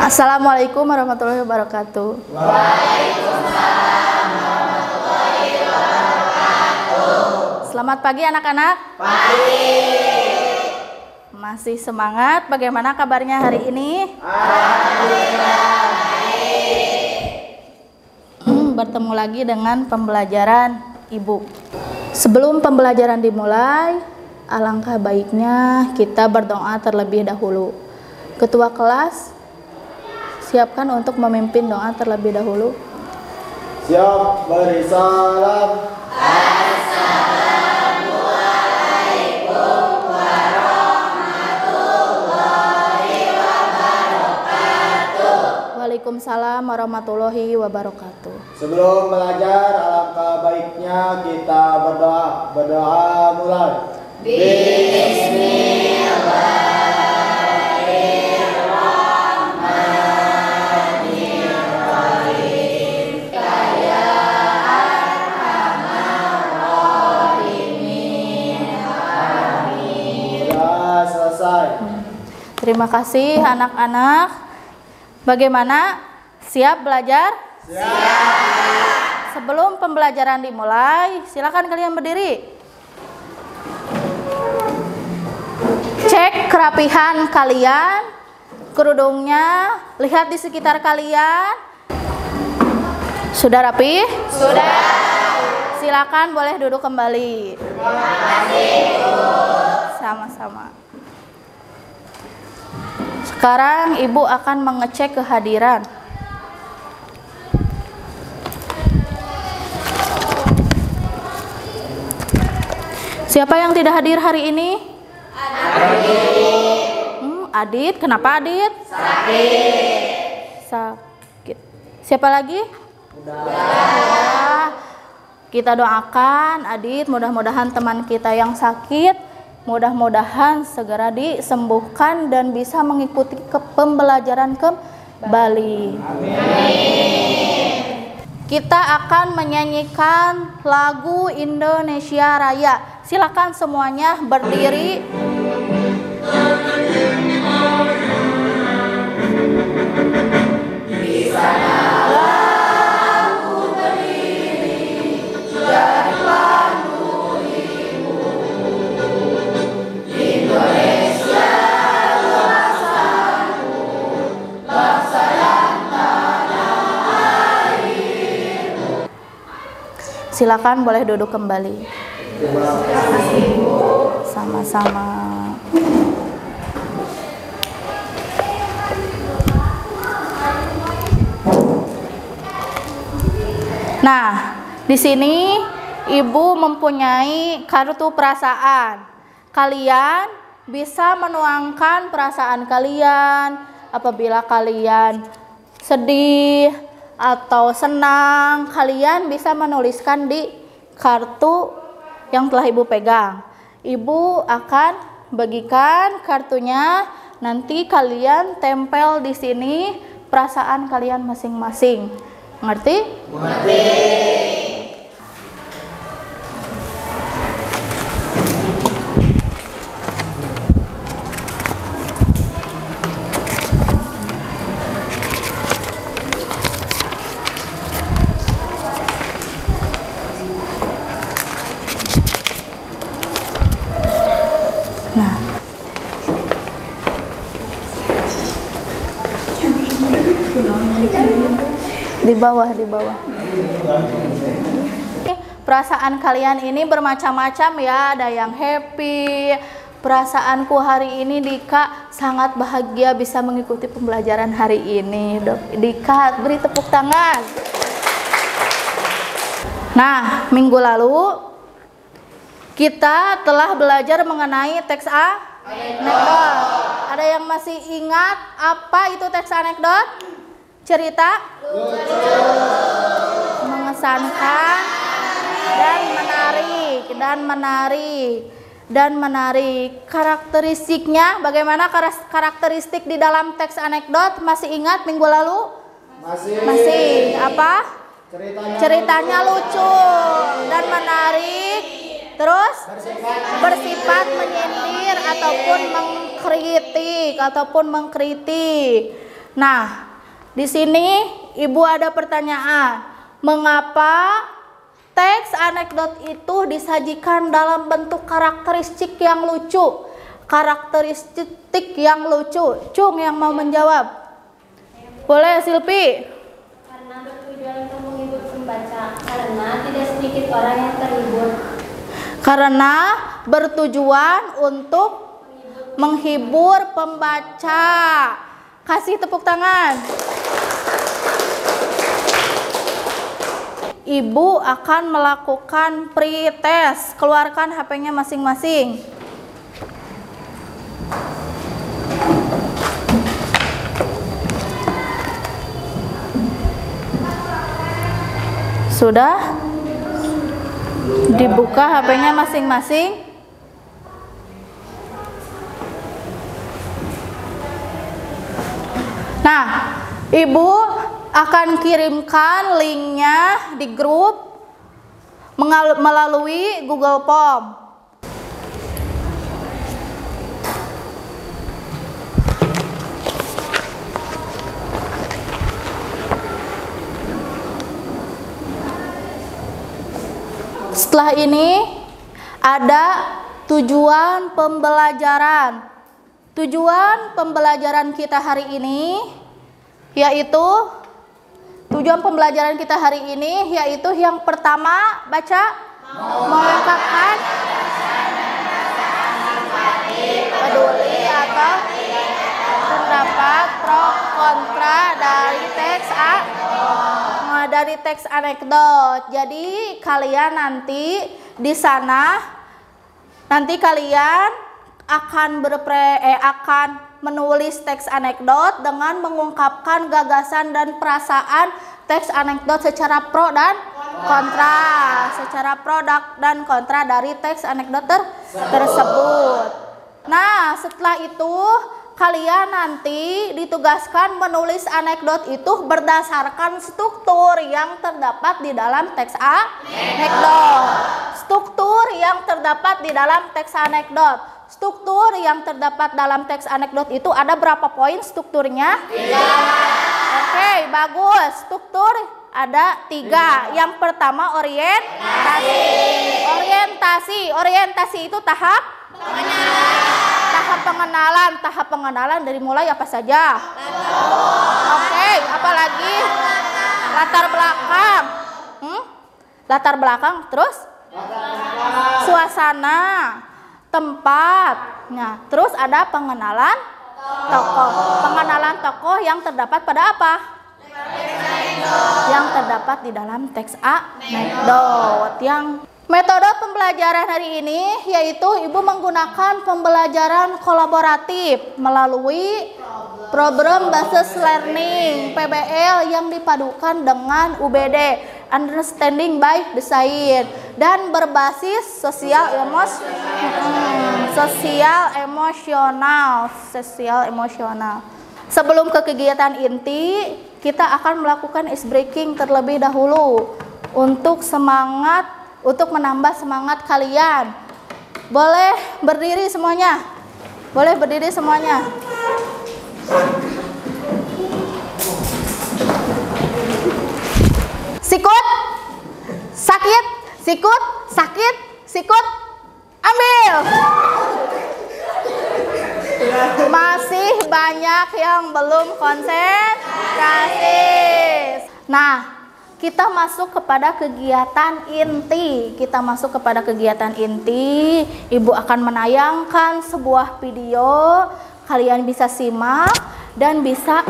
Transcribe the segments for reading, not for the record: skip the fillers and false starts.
Assalamualaikum warahmatullahi wabarakatuh. Waalaikumsalam warahmatullahi wabarakatuh. Selamat pagi anak-anak. Pagi. Masih semangat? Bagaimana kabarnya hari ini? Alhamdulillah baik. Bertemu lagi dengan pembelajaran Ibu. Sebelum pembelajaran dimulai, alangkah baiknya kita berdoa terlebih dahulu. Ketua kelas, siapkan untuk memimpin doa terlebih dahulu. Siap, beri salam. Assalamualaikum warahmatullahi wabarakatuh. Waalaikumsalam warahmatullahi wabarakatuh. Sebelum belajar, alangkah baiknya kita berdoa. Berdoa mulai. Sudah selesai. Terima kasih anak-anak. Bagaimana? Siap belajar? Siap. Sebelum pembelajaran dimulai, silakan kalian berdiri. Cek kerapihan kalian, kerudungnya, lihat di sekitar kalian. Sudah rapi? Sudah. Silakan boleh duduk kembali. Terima kasih, Bu. Sama-sama. Sekarang Ibu akan mengecek kehadiran. Siapa yang tidak hadir hari ini? Adit. Kenapa Adit? Sakit. Siapa lagi? Udah. Kita doakan Adit, mudah-mudahan teman kita yang sakit, mudah-mudahan segera disembuhkan dan bisa mengikuti pembelajaran kembali. Kita akan menyanyikan lagu Indonesia Raya. Silakan semuanya berdiri. Di sanalah aku berdiri, jadi pandu ibu. Indonesia bangsaku, bangsa dan tanah airku. Silakan boleh duduk kembali. Terima kasih. Sama-sama. Nah, di sini Ibu mempunyai kartu perasaan. Kalian bisa menuangkan perasaan kalian apabila kalian sedih atau senang. Kalian bisa menuliskan di kartu yang telah Ibu pegang. Ibu akan bagikan kartunya. Nanti kalian tempel di sini perasaan kalian masing-masing. Ngerti? Mengerti. Nah, di bawah. Perasaan kalian ini bermacam-macam ya. Ada yang happy. Perasaanku hari ini Dika sangat bahagia bisa mengikuti pembelajaran hari ini. Dika, beri tepuk tangan. Nah, minggu lalu kita telah belajar mengenai teks anekdot. Ada yang masih ingat apa itu teks anekdot? Cerita mengesankan dan menarik. Karakteristiknya bagaimana? Karakteristik di dalam teks anekdot masih ingat minggu lalu? Masih. Apa? Ceritanya lucu dan menarik. Terus bersifat menyindir ataupun mengkritik Nah, di sini Ibu ada pertanyaan. Mengapa teks anekdot itu disajikan dalam bentuk karakteristik yang lucu? Karakteristik yang lucu. Cung yang mau menjawab. Boleh, Silpi? Karena bertujuan untuk menghibur pembaca. Karena tidak sedikit orang yang terhibur. Karena bertujuan untuk menghibur pembaca. Kasih tepuk tangan. Ibu akan melakukan pretest. Keluarkan HP-nya masing-masing. Sudah? Dibuka HP-nya masing-masing. Nah, Ibu akan kirimkan linknya di grup melalui Google Form. Setelah ini ada tujuan pembelajaran. Tujuan pembelajaran kita hari ini yaitu yang pertama, baca, mengungkapkan peduli atau pendapat pro kontra dari teks anekdot. Jadi kalian nanti di sana kalian akan menulis teks anekdot dengan mengungkapkan gagasan dan perasaan teks anekdot secara pro dan kontra dari teks anekdot tersebut. Nah, setelah itu kalian nanti ditugaskan menulis anekdot itu berdasarkan struktur yang terdapat di dalam teks anekdot. Struktur yang terdapat di dalam teks anekdot. Struktur yang terdapat dalam teks anekdot itu ada berapa poin strukturnya? 3. Oke, bagus. Struktur ada 3. Yang pertama orientasi itu tahap pengenalan dari mulai apa saja? Oke, apalagi latar belakang, terus suasana, tempat. Nah, terus ada pengenalan tokoh yang terdapat pada apa? Yang terdapat di dalam teks anekdot. Metode pembelajaran hari ini yaitu Ibu menggunakan pembelajaran kolaboratif melalui program basis learning PBL yang dipadukan dengan UBD, Understanding by Design, dan berbasis sosial emosional. Sebelum ke kegiatan inti, kita akan melakukan ice breaking terlebih dahulu untuk menambah semangat kalian. Boleh berdiri semuanya. Sikut, sikut, ambil. Masih banyak yang belum konsentrasi. Nah, kita masuk kepada kegiatan inti. Ibu akan menayangkan sebuah video. Kalian bisa simak dan bisa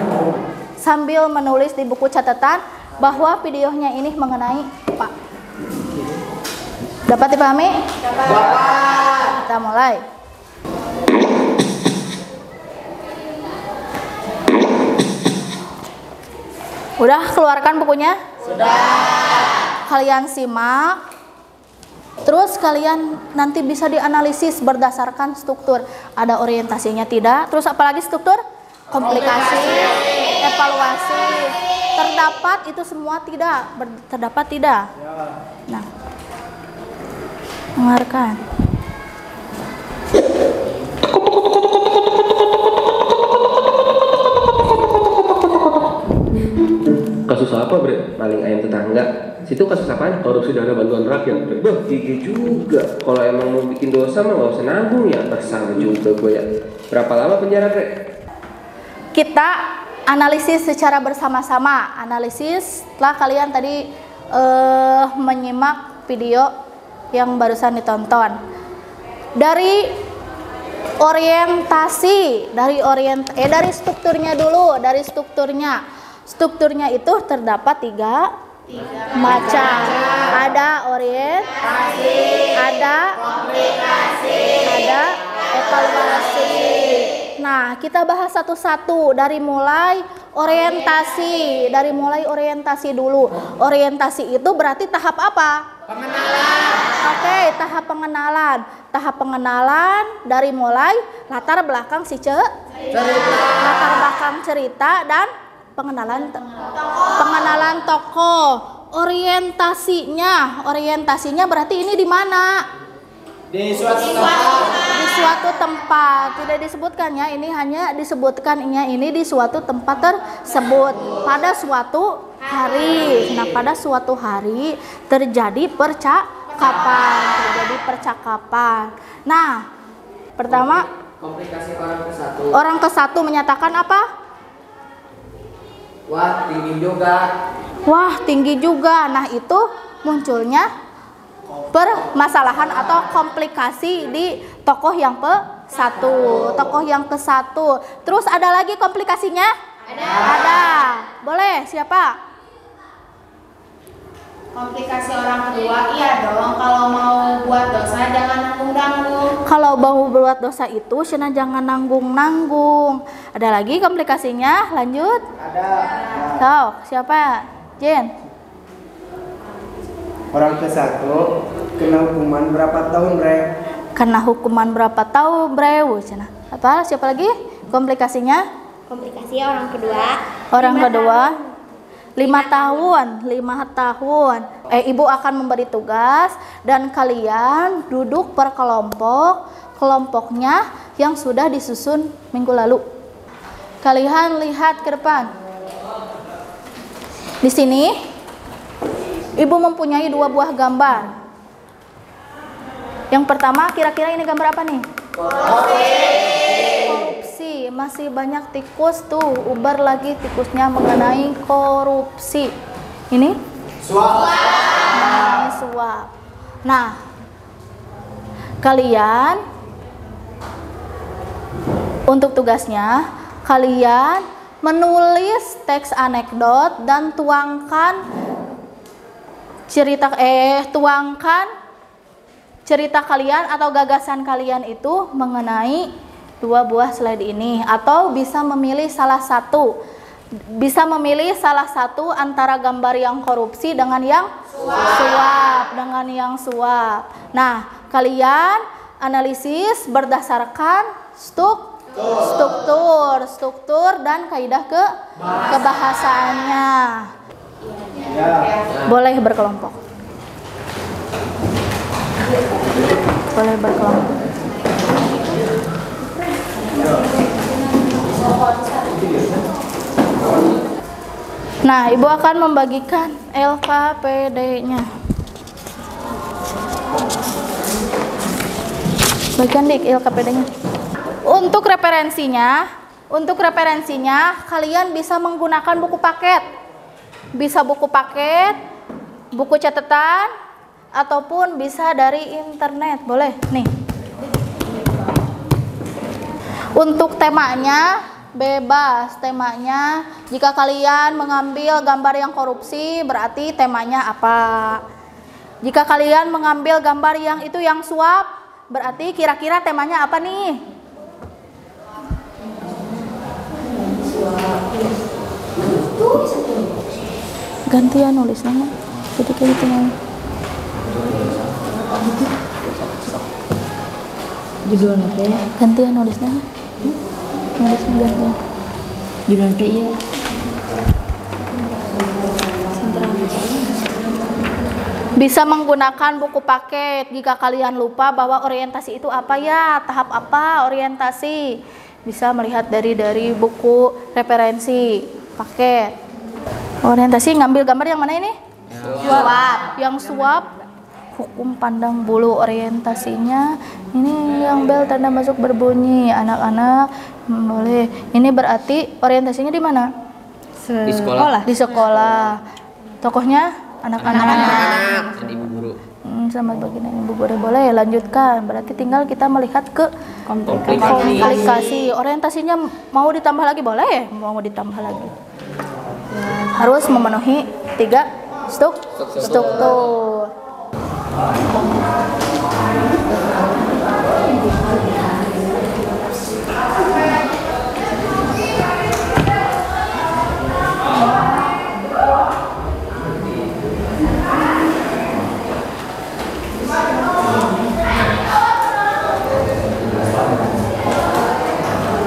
sambil menulis di buku catatan bahwa videonya ini mengenai apa. Dapat dipahami? Dapat. Kita mulai. Udah keluarkan bukunya? Sudah. Kalian simak. Terus kalian nanti bisa dianalisis berdasarkan struktur. Ada orientasinya tidak? Terus apalagi struktur? Komplikasi, evaluasi. Terdapat itu semua tidak? Terdapat tidak? Nah. Dengarkan. apa bre? Maling ayam tetangga. Situ kasus apaan? Korupsi dana bantuan rakyat bre. Bah, gigi juga. Kalau emang mau bikin dosa mah gak usah nanggung ya. Bersama juga gue ya. Berapa lama penjara bre? Kita analisis secara bersama-sama. Analisis setelah kalian tadi menyimak video yang barusan ditonton. Dari orientasi, dari strukturnya dulu, dari strukturnya. Strukturnya itu terdapat tiga macam. Ada orientasi, ada komplikasi, ada evaluasi. Nah, kita bahas satu-satu dari mulai orientasi. Dari mulai orientasi dulu. Orientasi itu berarti tahap apa? Pengenalan. Oke, tahap pengenalan. Tahap pengenalan dari mulai latar belakang cerita. Latar belakang cerita dan pengenalan tokoh. Orientasinya berarti ini di mana? Di suatu tempat. Tidak disebutkan ya, ini hanya disebutkannya ini di suatu tempat tersebut pada suatu hari. Nah, pada suatu hari terjadi percakapan. Nah, pertama Komplikasi orang ke satu. Orang ke satu menyatakan apa? Wah, tinggi juga. Wah, tinggi juga. Nah, itu munculnya permasalahan atau komplikasi di tokoh yang ke-1. Terus ada lagi komplikasinya? Ada. Boleh, siapa? Komplikasi orang kedua, iya dong. Kalau mau buat dosa jangan nanggung-nanggung. Kalau mau buat dosa itu jangan nanggung-nanggung. Ada lagi komplikasinya? Lanjut. Ada. Tahu siapa? Jen. Orang ke-1 kena hukuman berapa tahun, Bre? Kena hukuman berapa tahun, Bre? Apa? Siapa lagi? Komplikasinya? Komplikasi orang kedua. Orang kedua 5 tahun. Ibu akan memberi tugas dan kalian duduk per kelompoknya yang sudah disusun minggu lalu. Kalian lihat ke depan. Di sini Ibu mempunyai 2 buah gambar. Yang pertama, kira-kira ini gambar apa nih? Korupsi. Masih banyak tikus tuh, ubar lagi tikusnya mengenai korupsi. Ini? Suap. Nah, kalian untuk tugasnya, kalian menulis teks anekdot dan tuangkan cerita kalian atau gagasan kalian itu mengenai 2 buah slide ini, atau bisa memilih salah satu antara gambar yang korupsi dengan yang suap. Nah, kalian analisis berdasarkan struktur dan kaidah kebahasaannya. Boleh berkelompok. Nah, Ibu akan membagikan LKPD-nya. Bagian dik LKPD-nya. Untuk referensinya, kalian bisa menggunakan buku paket. Bisa buku paket, buku catatan, ataupun bisa dari internet. Boleh nih. Untuk temanya bebas. Temanya, jika kalian mengambil gambar yang korupsi, berarti temanya apa? Jika kalian mengambil gambar yang itu yang suap, berarti kira-kira temanya apa nih? Gantian nulis nama. Jadi kayak gitu mau. Judul apa ya? Gantian nulis nama. Nulisnya gantian. Judul apa ya? Bisa menggunakan buku paket jika kalian lupa bahwa orientasi itu apa ya, tahap apa orientasi. Bisa melihat dari buku referensi paket. Orientasi ngambil gambar yang mana ini? Suap. Yang suap hukum pandang bulu. Orientasinya ini yang bel tanda masuk berbunyi. Anak-anak boleh. Ini berarti orientasinya di mana? Di sekolah. Di sekolah. Tokohnya anak-anak. Dan ibu guru. Selamat pagi ibu guru, boleh lanjutkan. Berarti tinggal kita melihat ke komplikasi. Orientasinya mau ditambah lagi boleh? Mau ditambah lagi. Harus memenuhi 3 struktur.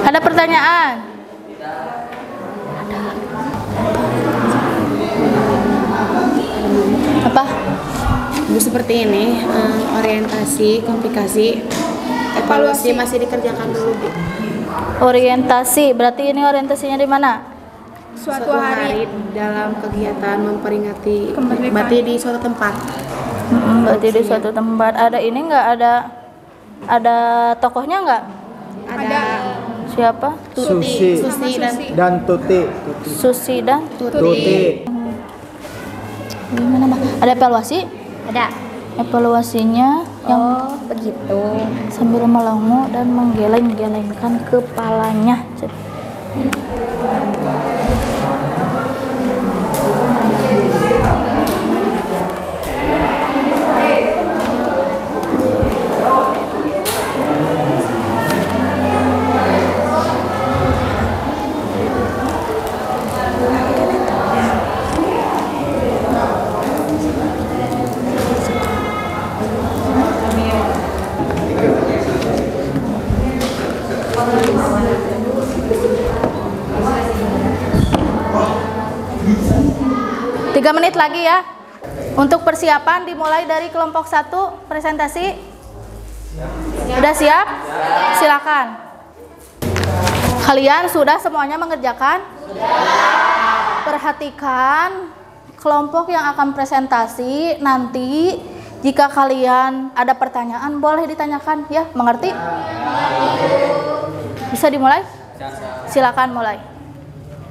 Ada pertanyaan? Apa? Bu, seperti ini, orientasi, komplikasi, evaluasi masih dikerjakan dulu, Bu. Orientasi, berarti ini orientasinya di mana? Suatu hari dalam kegiatan memperingati berarti di suatu tempat. Berarti di suatu tempat. Ada ini nggak? Ada tokohnya nggak? Ada Siapa? Susi dan Tuti. Susi dan Tuti. Gimana, Mbak? Ada evaluasi? Ada. Evaluasinya yang Begitu. sambil melongo dan menggeleng-gelengkan kepalanya. Tiga menit lagi ya. Untuk persiapan dimulai dari kelompok 1 presentasi. Sudah siap? Silakan. Kalian sudah semuanya mengerjakan? Perhatikan kelompok yang akan presentasi nanti. Jika kalian ada pertanyaan boleh ditanyakan ya, mengerti? Bisa dimulai? Silakan mulai.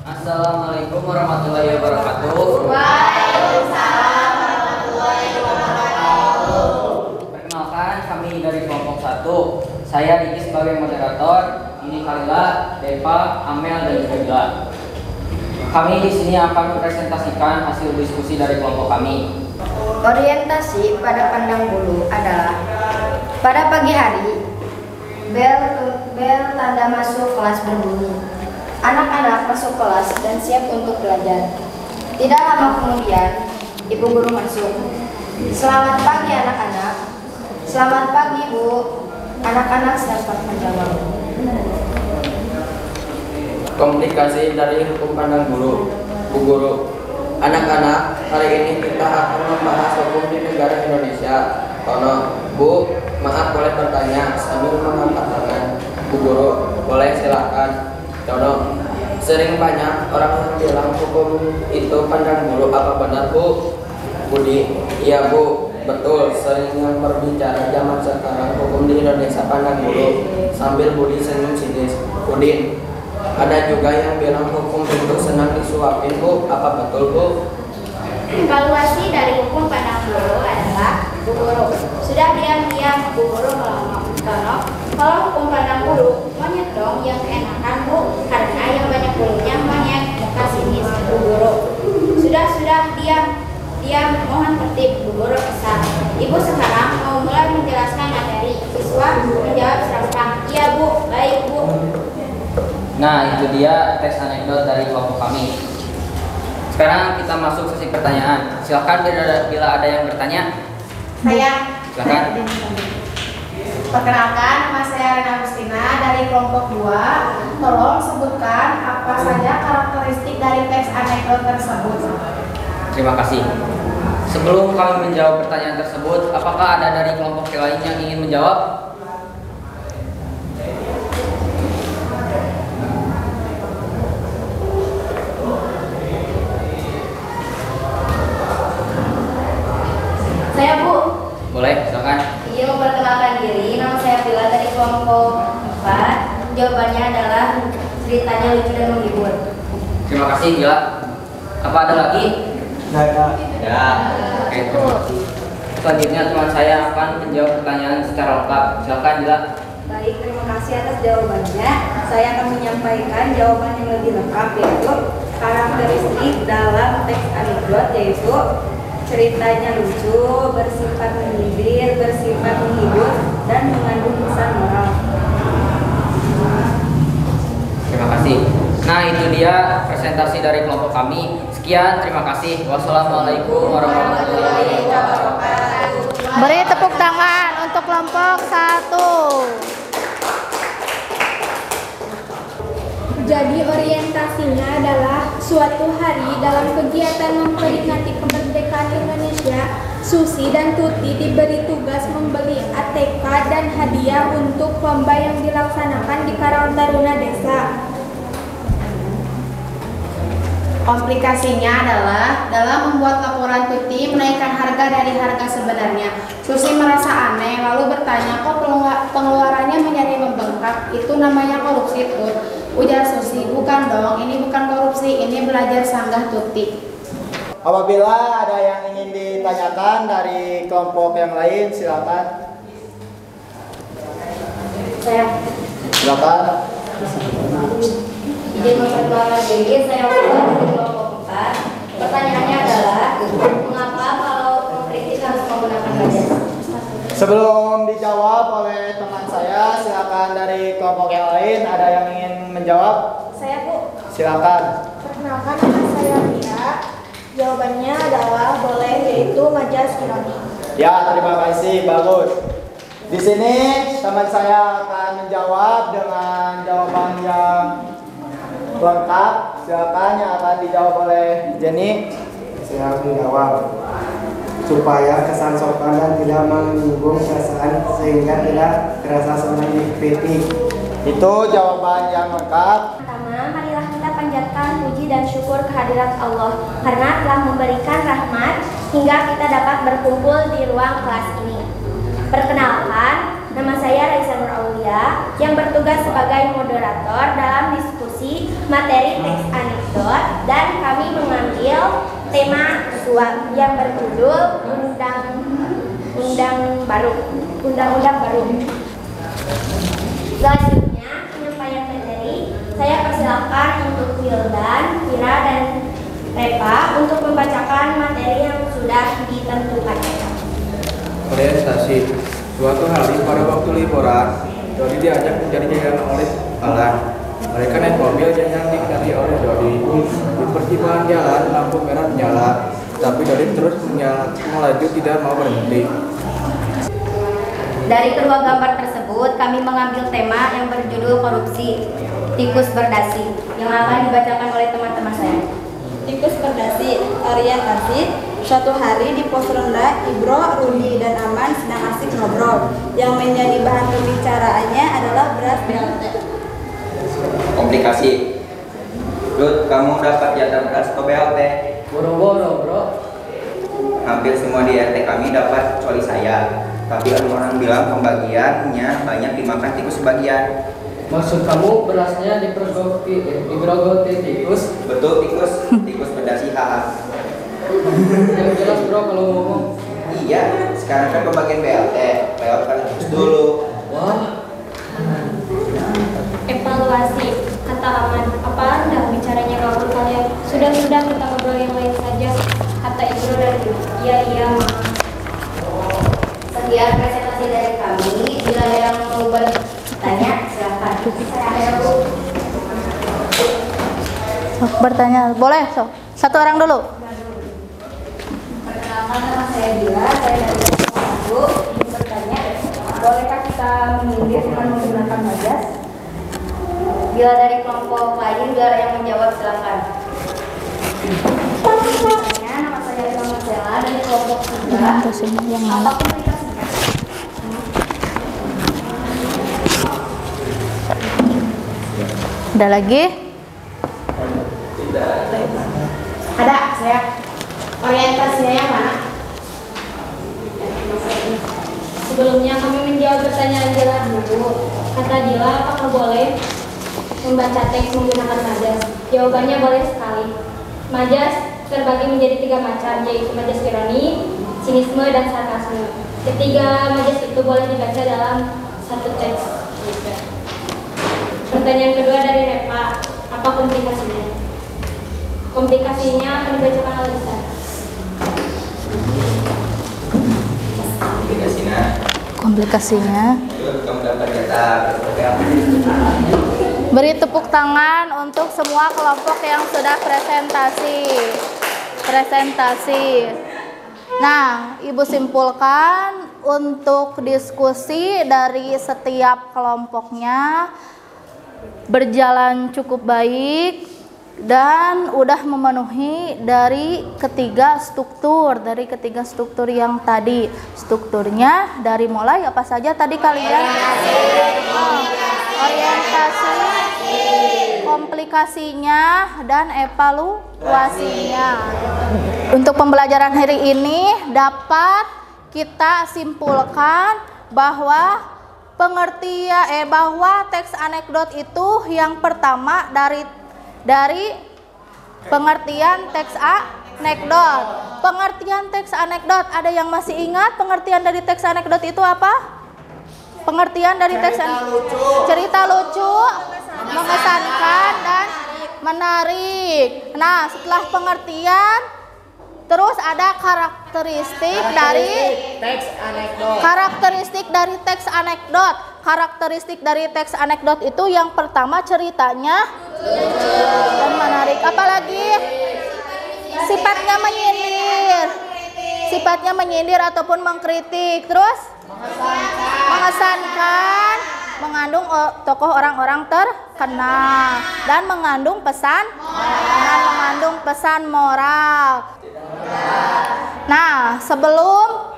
Assalamualaikum warahmatullahi wabarakatuh. Waalaikumsalam warahmatullahi wabarakatuh. Perkenalkan, kami dari kelompok 1. Saya Diki sebagai moderator. Ini Kalila, Deva, Amel, dan juga. Kami di sini akan mempresentasikan hasil diskusi dari kelompok kami. Orientasi pada pandang bulu adalah pada pagi hari bel tanda masuk kelas berbunyi. Anak-anak masuk kelas dan siap untuk belajar. Tidak lama kemudian ibu guru masuk. Selamat pagi anak-anak. Selamat pagi Bu. Anak-anak dapat menjawab. Komplikasi dari hukum pandang bulu. Bu Guru, anak-anak, hari ini kita akan membahas hukum di negara Indonesia. Tono, Bu, maaf boleh bertanya sambil mengangkat tangan. Bu Guru, boleh silakan. Tono, sering banyak orang yang bilang hukum itu pandang bulu. Apa benar Bu? Budi, iya Bu, betul. Sering yang berbicara zaman sekarang hukum di Indonesia pandang bulu. Sambil Budi senyum sidis. Udin, ada juga yang bilang hukum itu senang disuapin Bu. Apa betul Bu? Evaluasi dari hukum pandang bulu adalah Bu Guru. Sudah diam-diam Bu Guru melongo. Kalau hukum pandang bulu, monyet dong yang enakan Bu, karena yang banyak bulunya monyet. Muka sinis Bu Guru. Sudah diam, mohon tertib Bu Guru pesan. Ibu sekarang mau mulai menjelaskan materi. Siswa menjawab serempak. Iya Bu, baik Bu. Nah, itu dia tes anekdot dari kelompok kami. Sekarang kita masuk sesi pertanyaan. Silakan bila ada yang bertanya. Saya Silakan. perkenalkan, nama saya Rena Agustina dari kelompok 2. Tolong sebutkan apa saja karakteristik dari teks anekdot tersebut. Terima kasih. Sebelum kami menjawab pertanyaan tersebut, apakah ada dari kelompok lain yang ingin menjawab? Terima kasih Gila. Apa ada lagi? Nggak ada. Ya. Oke, terima kasih. Selanjutnya teman saya akan menjawab pertanyaan secara lengkap. Silakan Gila. Baik, terima kasih atas jawabannya. Saya akan menyampaikan jawaban yang lebih lengkap, yaitu karakteristik dalam teks anekdot, yaitu ceritanya lucu, bersifat menghibur, bersifat menghibur, dan mengandung pesan moral. Terima kasih. Nah, itu dia presentasi dari kelompok kami. Sekian, terima kasih. Wassalamualaikum warahmatullahi wabarakatuh. Beri tepuk tangan untuk kelompok 1. Jadi orientasinya adalah suatu hari dalam kegiatan memperingati kemerdekaan Indonesia, Susi dan Tuti diberi tugas membeli ATK dan hadiah untuk lomba yang dilaksanakan di Karang Taruna Desa. Komplikasinya adalah dalam membuat laporan Tuti menaikkan harga dari harga sebenarnya. Susi merasa aneh lalu bertanya, kok pengeluarannya menjadi membengkak? Itu namanya korupsi, Tut. Ujar Susi, bukan dong, ini bukan korupsi, ini belajar sanggah Tuti. Apabila ada yang ingin ditanyakan dari kelompok yang lain, silakan. Silakan. Izin memperkenalkan diri, saya dari kelompok 4. Pertanyaannya adalah, mengapa kalau mengkritik harus menggunakan bajas? Sebelum dijawab oleh teman saya, silakan dari kelompok yang lain. Ada yang ingin menjawab? Saya Bu, Silakan. perkenalkan nama saya Ria. Jawabannya adalah boleh, yaitu majas ironi. Ya, terima kasih, bagus. Di sini teman saya akan menjawab dengan jawaban yang lengkap. Silakan yang akan dijawab oleh Jenny. Saya menjawab supaya kesan sopan dan tidak menyinggung perasaan sehingga tidak terasa sebagai kritik. Itu jawaban yang lengkap. Pertama, marilah kita panjatkan puji dan syukur kehadirat Allah karena telah memberikan rahmat hingga kita dapat berkumpul di ruang kelas ini. Perkenalkan, nama saya Raisa Nur Aulia yang bertugas sebagai moderator dalam diskusi materi teks anekdot, dan kami mengambil tema suap yang berjudul Undang-Undang Baru. Selanjutnya, penyampaian materi, saya persilakan untuk Wildan, Vira, dan Reva untuk membacakan materi yang sudah ditentukan. Orientasi. Suatu hari pada waktu liburan, Dodi diajak mencari jajanan oleh Alan. Mereka naik mobil yang dinikmati oleh Dodi. Di persimpangan jalan, lampu merah menyala, tapi Dodi terus melaju tidak mau berhenti. Dari kedua gambar tersebut, kami mengambil tema yang berjudul korupsi, tikus berdasi, yang akan dibacakan oleh teman-teman saya. Tikus berdasi, orientasi. Suatu hari di pos rendah, Ibro, Rudi, dan Aman sedang asik ngobrol. Yang menjadi bahan pembicaraannya adalah beras BLT. Komplikasi. Rud, kamu dapat jatah beras atau BLT? Boro-boro bro. Hampir semua di RT kami dapat kecuali saya. Tapi ada orang bilang pembagiannya banyak dimakan tikus sebagian. Maksud kamu berasnya digrogoti tikus? Betul, tikus berdasi HA. Yang jelas bro kalau ngomong. Iya, sekarang kan pembagian BLT lewat tikus dulu. Wah. Evaluasi, kata Aman. Apa Anda bicaranya kabur kalian? Sudah kita ngobrol yang lain saja, kata Ibro dan iya maaf. Sekian presentasi dari kami. Bila ada yang mau bertanya, silakan. Bertanya, boleh so. Satu orang dulu. Perkenalkan, nama saya Bila, saya dari kelompok 1. Ingin bertanya, bolehkah kita menyindir dengan menggunakan majas? Bila dari kelompok lain, biar yang menjawab, silakan. Nama saya Rima Marcella dari kelompok 3. Yang mana? Ada lagi? Ada, saya. Orientasinya yang mana? Sebelumnya kami menjawab pertanyaan Dila dulu. Kata Dila, apakah boleh membaca teks menggunakan majas? Jawabannya boleh sekali. Majas terbagi menjadi 3 macam, yaitu majas ironi, sinisme, dan sarkasme. Ketiga majas itu boleh dibaca dalam satu teks. Pertanyaan kedua dari Repa, apa komplikasinya? Komplikasinya akan dibacakan oleh Ustaz. Komplikasinya. Beri tepuk tangan untuk semua kelompok yang sudah presentasi. Nah, Ibu simpulkan untuk diskusi dari setiap kelompoknya berjalan cukup baik dan udah memenuhi dari ketiga struktur yang tadi. Strukturnya dari mulai apa saja tadi kalian? Orientasi, komplikasinya, dan evaluasinya. Untuk pembelajaran hari ini dapat kita simpulkan bahwa bahwa teks anekdot itu yang pertama dari pengertian teks anekdot. Pengertian teks anekdot, ada yang masih ingat pengertian dari teks anekdot itu apa? Pengertian dari teks cerita lucu, mengesankan, dan menarik. Nah, setelah pengertian, terus ada karakteristik dari teks anekdot. Karakteristik dari teks anekdot itu yang pertama ceritanya dan menarik. Apalagi sifatnya menyindir ataupun mengkritik. Terus mengesankan, mengandung tokoh orang-orang terkenal, dan mengandung pesan moral. Nah, sebelum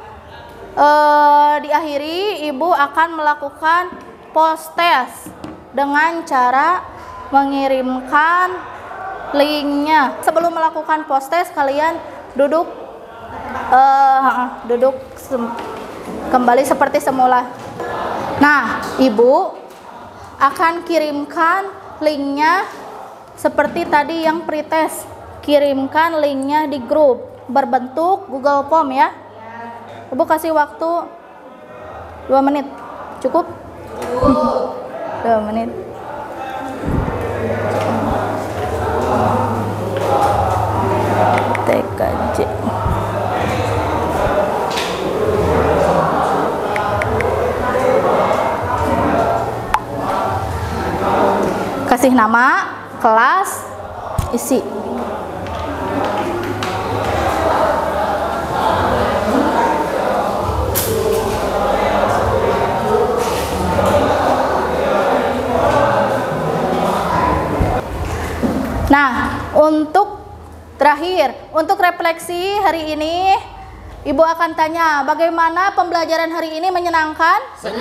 diakhiri, Ibu akan melakukan post test dengan cara mengirimkan linknya. Sebelum melakukan post test, kalian duduk kembali seperti semula. Nah, Ibu akan kirimkan linknya seperti tadi yang pretest. Kirimkan linknya di grup berbentuk Google Form ya. Ibu kasih waktu 2 menit. Cukup? 2 menit. TKJ. Kasih nama, kelas, isi. Nah, untuk terakhir, untuk refleksi hari ini, Ibu akan tanya, bagaimana pembelajaran hari ini menyenangkan? Senang.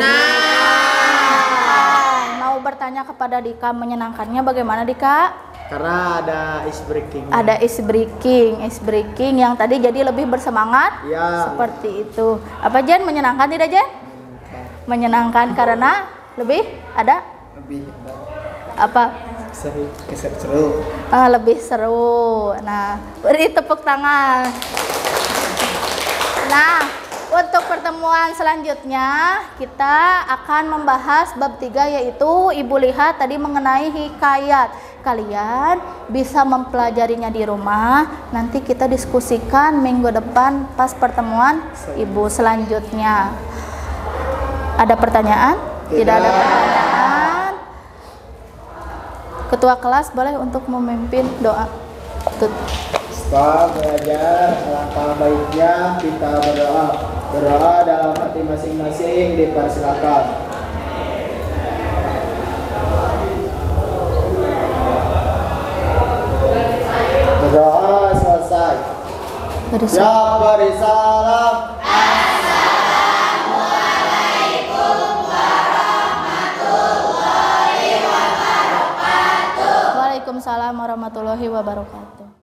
Mau bertanya kepada Dika, menyenangkannya bagaimana Dika? Karena ada ice breaking. Ada ice breaking yang tadi jadi lebih bersemangat. Ya. Seperti itu. Apa Jen, menyenangkan tidak Jen? Menyenangkan karena lebih apa? Seru. Lebih seru. Nah, beri tepuk tangan. Nah, untuk pertemuan selanjutnya kita akan membahas bab 3, yaitu Ibu lihat tadi mengenai hikayat. Kalian bisa mempelajarinya di rumah. Nanti kita diskusikan minggu depan pas pertemuan Ibu selanjutnya. Ada pertanyaan? Tidak ada pertanyaan. Ketua kelas boleh untuk memimpin doa. Setelah belajar, alangkah baiknya kita berdoa. Berdoa dalam hati masing-masing, dipersilakan. Berdoa selesai. Ya, beri salam. Waalaikumsalam warahmatullahi wabarakatuh.